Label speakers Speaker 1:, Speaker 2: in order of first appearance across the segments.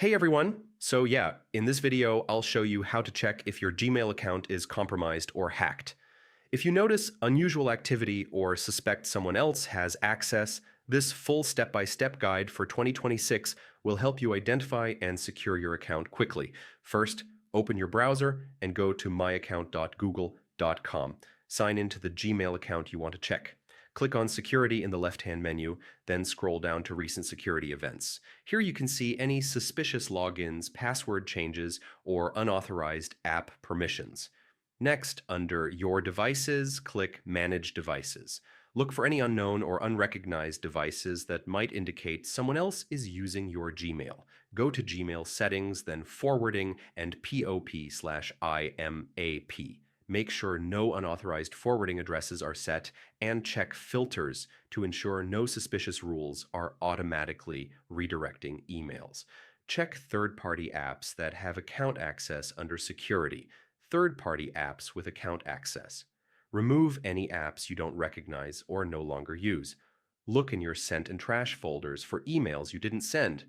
Speaker 1: Hey everyone! So yeah, in this video, I'll show you how to check if your Gmail account is compromised or hacked. If you notice unusual activity or suspect someone else has access, this full step-by-step guide for 2026 will help you identify and secure your account quickly. First, open your browser and go to myaccount.google.com. Sign into the Gmail account you want to check. Click on Security in the left-hand menu, then scroll down to Recent Security Events. Here you can see any suspicious logins, password changes, or unauthorized app permissions. Next, under Your Devices, click Manage Devices. Look for any unknown or unrecognized devices that might indicate someone else is using your Gmail. Go to Gmail Settings, then Forwarding and POP/IMAP. Make sure no unauthorized forwarding addresses are set, and check Filters to ensure no suspicious rules are automatically redirecting emails. Check third-party apps that have account access under Security, third-party apps with account access. Remove any apps you don't recognize or no longer use. Look in your Sent and Trash folders for emails you didn't send.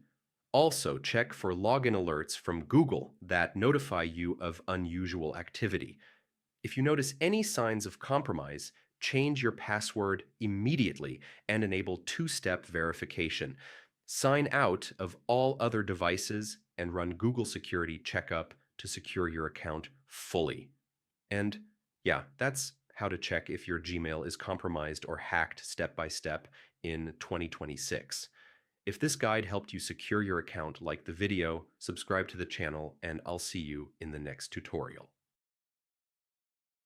Speaker 1: Also, check for login alerts from Google that notify you of unusual activity. If you notice any signs of compromise, change your password immediately and enable two-step verification. Sign out of all other devices and run Google Security Checkup to secure your account fully. And yeah, that's how to check if your Gmail is compromised or hacked step by step in 2026. If this guide helped you secure your account, like the video, subscribe to the channel, and I'll see you in the next tutorial.